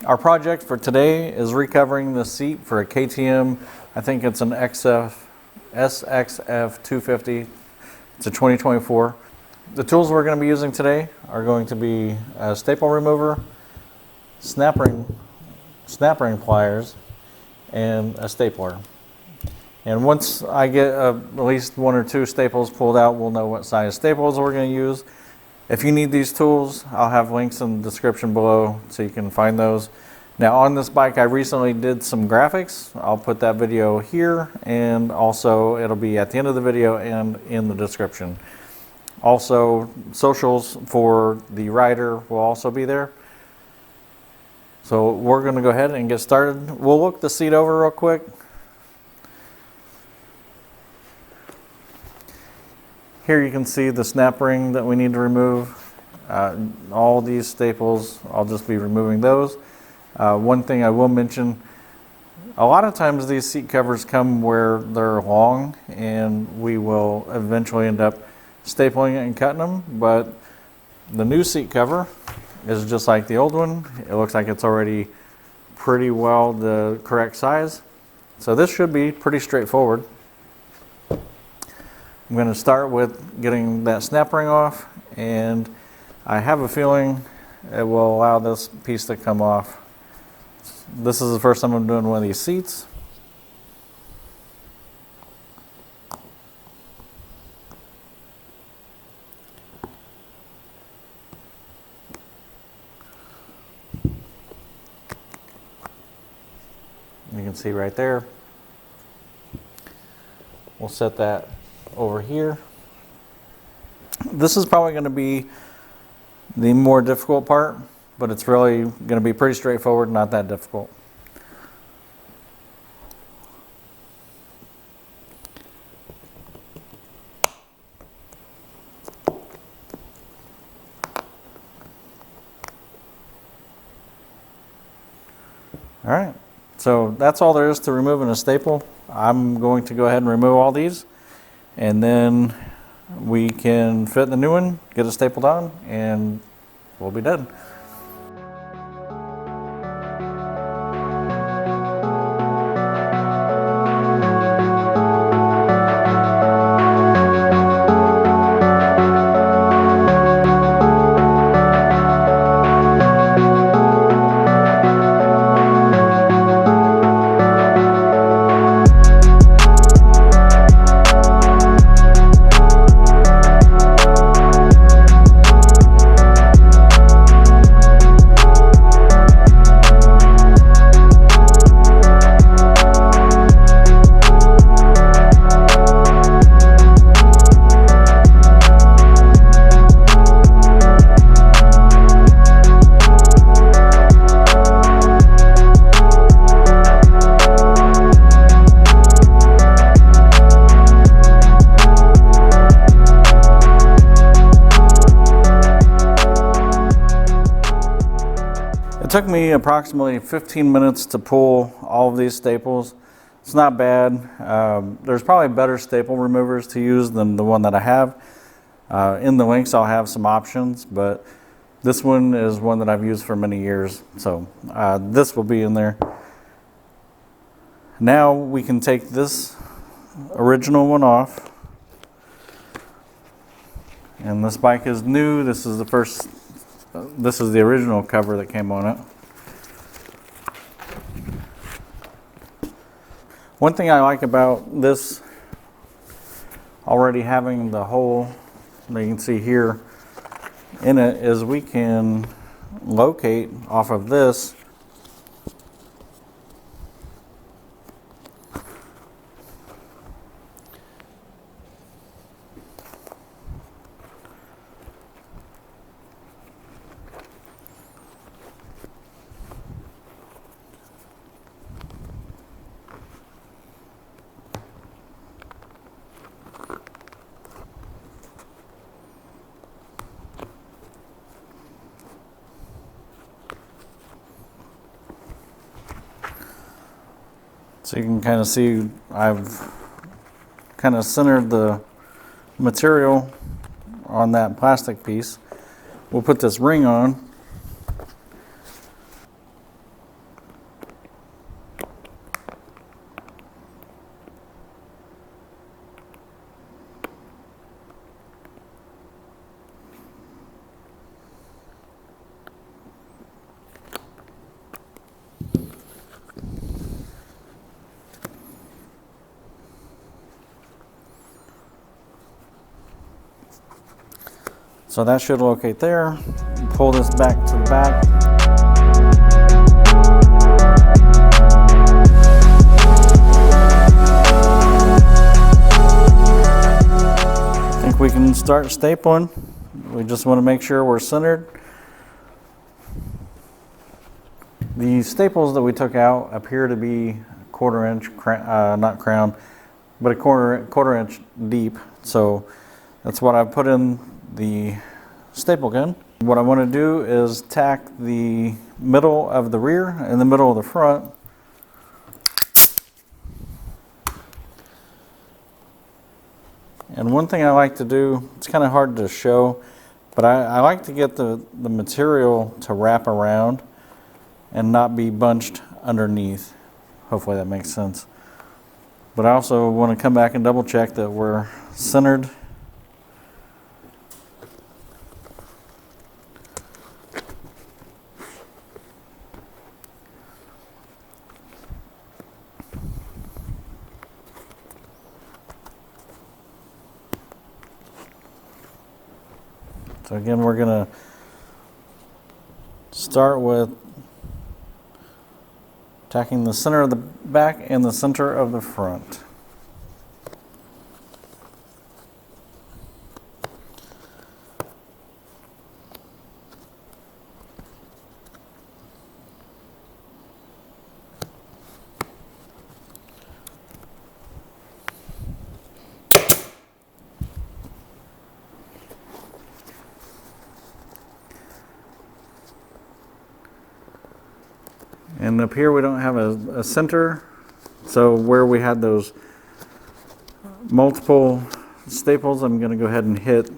Our project for today is recovering the seat for a KTM. I think it's an SXF 250. It's a 2024. The tools we're going to be using today are going to be a staple remover, snap ring pliers, and a stapler. And once I get at least one or two staples pulled out, we'll know what size staples we're going to use. If you need these tools, I'll have links in the description below so you can find those. Now on this bike, I recently did some graphics. I'll put that video here, and also it'll be at the end of the video and in the description. Also, socials for the rider will also be there. So we're going to go ahead and get started. We'll look the seat over real quick. Here you can see the snap ring that we need to remove. All these staples, I'll just be removing those. One thing I will mention, a lot of times these seat covers come where they're long, and we will eventually end up stapling it and cutting them, but the new seat cover is just like the old one. It looks like it's already pretty well the correct size. So this should be pretty straightforward. I'm going to start with getting that snap ring off, and I have a feeling it will allow this piece to come off. This is the first time I'm doing one of these seats. You can see right there. We'll set that over here. This is probably going to be the more difficult part, but it's really going to be pretty straightforward, not that difficult. All right, so that's all there is to removing a staple. I'm going to go ahead and remove all these, and then we can fit the new one, get it stapled on, and we'll be done. It took me approximately 15 minutes to pull all of these staples. It's not bad. There's probably better staple removers to use than the one that I have. In the links I'll have some options, but this one is one that I've used for many years, so this will be in there. Now we can take this original one off. And this bike is new. This is the original cover that came on it. One thing I like about this already having the hole that you can see here in it is we can locate off of this So you can kind of see I've kind of centered the material on that plastic piece. We'll put this ring on. So that should locate there. Pull this back to the back. I think we can start stapling. We just want to make sure we're centered. The staples that we took out appear to be quarter-inch, not crown, but a quarter inch deep. So that's what I put in the staple gun. What I want to do is tack the middle of the rear and the middle of the front. And one thing I like to do, it's kind of hard to show, but I like to get the material to wrap around and not be bunched underneath. Hopefully that makes sense. But I also want to come back and double check that we're centered. So again, we're going to start with tacking the center of the back and the center of the front. And up here we don't have a center, so where we had those multiple staples, I'm going to go ahead and hit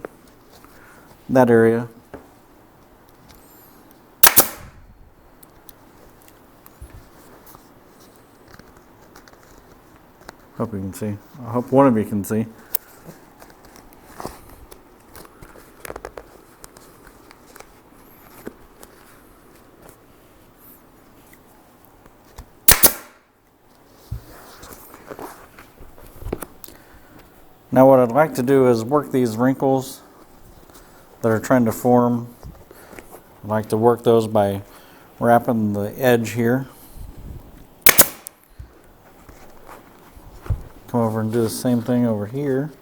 that area. Hope you can see. I hope one of you can see. Now what I'd like to do is work these wrinkles that are trying to form. I like to work those by wrapping the edge here. Come over and do the same thing over here.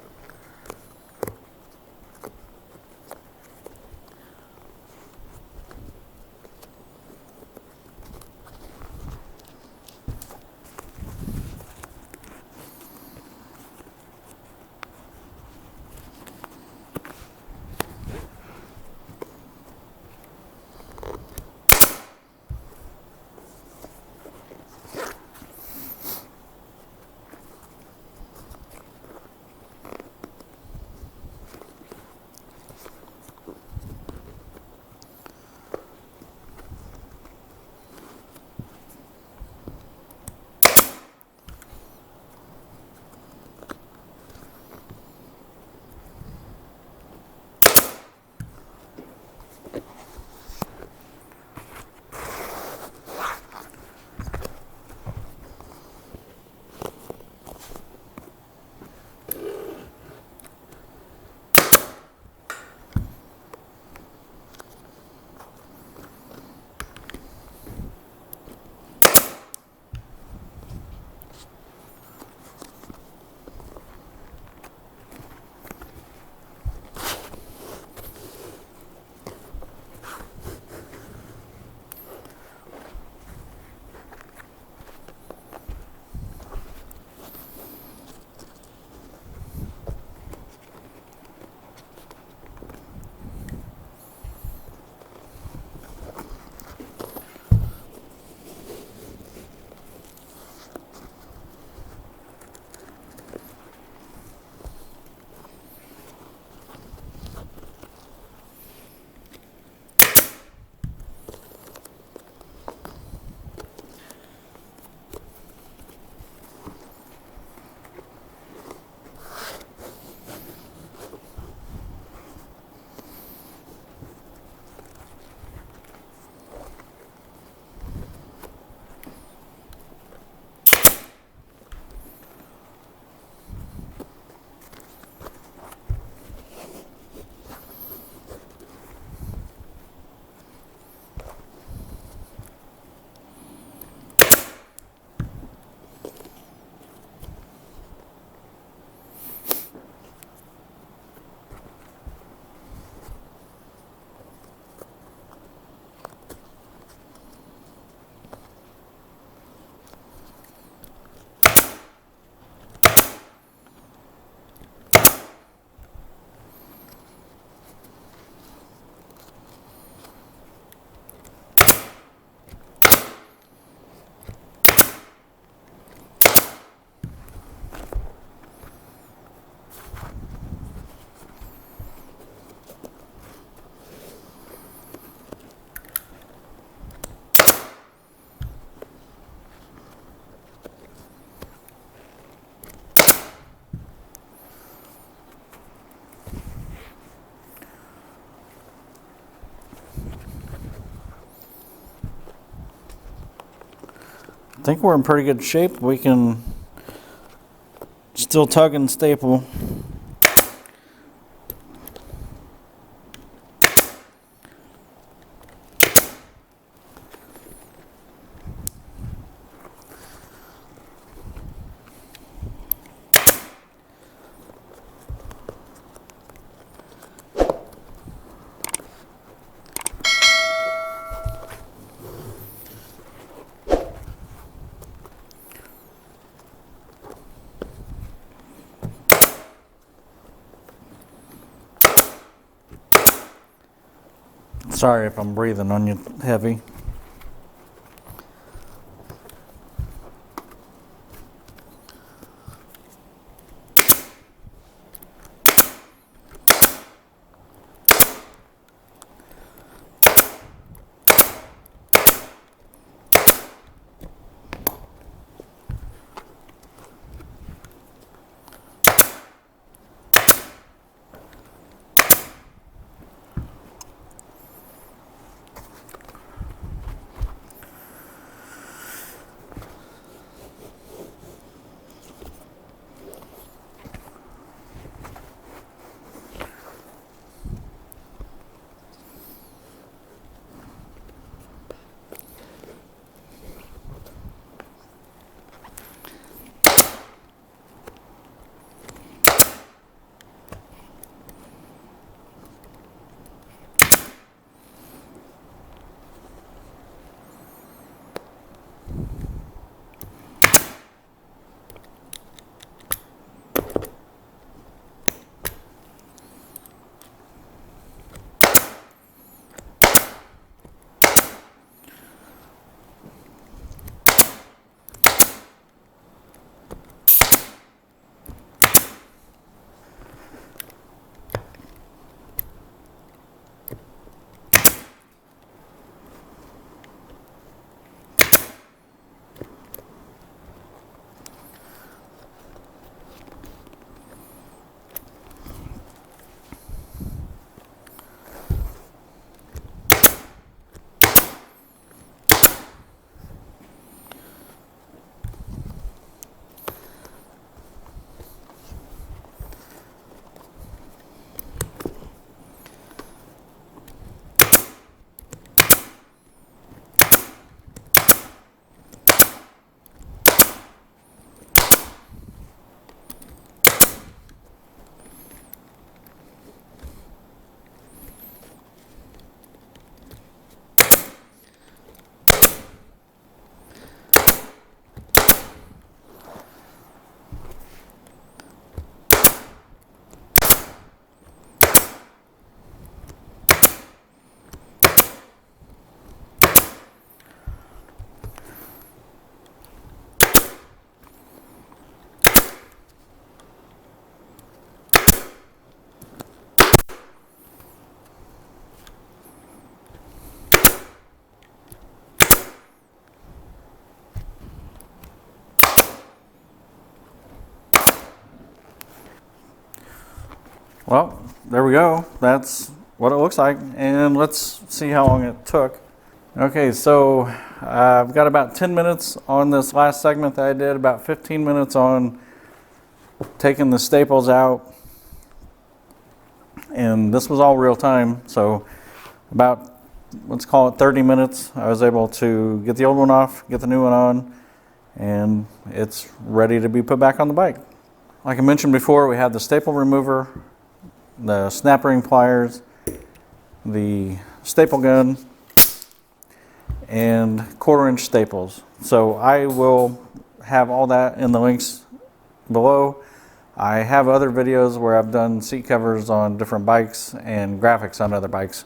I think we're in pretty good shape. We can still tug and staple. Sorry if I'm breathing on you heavy. Well, there we go. That's what it looks like. And let's see how long it took. Okay, so I've got about 10 minutes on this last segment that I did, about 15 minutes on taking the staples out. And this was all real time. So about, let's call it 30 minutes, I was able to get the old one off, get the new one on, and it's ready to be put back on the bike. Like I mentioned before, we have the staple remover, the snap ring pliers, the staple gun, and 1/4-inch staples. So I will have all that in the links below. I have other videos where I've done seat covers on different bikes and graphics on other bikes.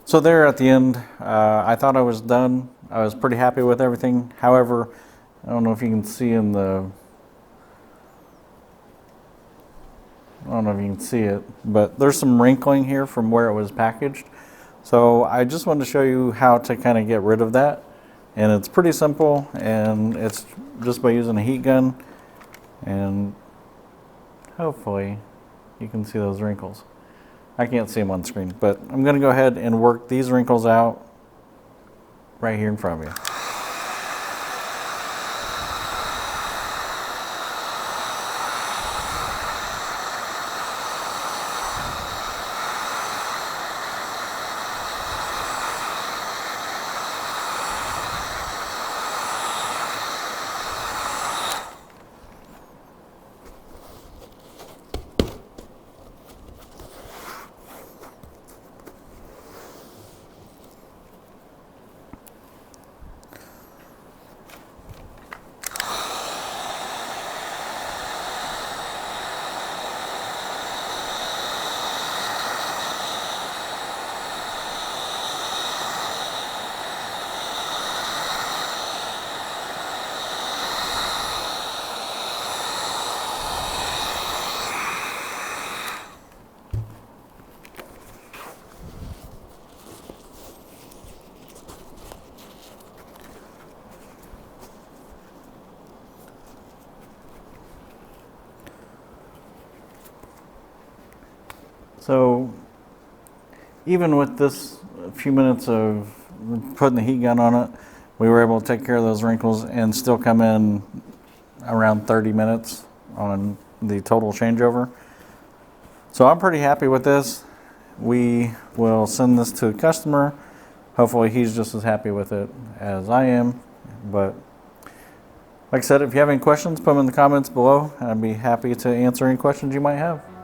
So there at the end, I thought I was done. I was pretty happy with everything. However, I don't know if you can see in the, I don't know if you can see it, but there's some wrinkling here from where it was packaged. So I just wanted to show you how to kind of get rid of that. And it's pretty simple, and it's just by using a heat gun, and hopefully you can see those wrinkles. I can't see them on screen, but I'm going to go ahead and work these wrinkles out right here in front of you. So even with this few minutes of putting the heat gun on it, we were able to take care of those wrinkles and still come in around 30 minutes on the total changeover. So I'm pretty happy with this. We will send this to the customer. Hopefully he's just as happy with it as I am. But like I said, if you have any questions, put them in the comments below, and I'd be happy to answer any questions you might have.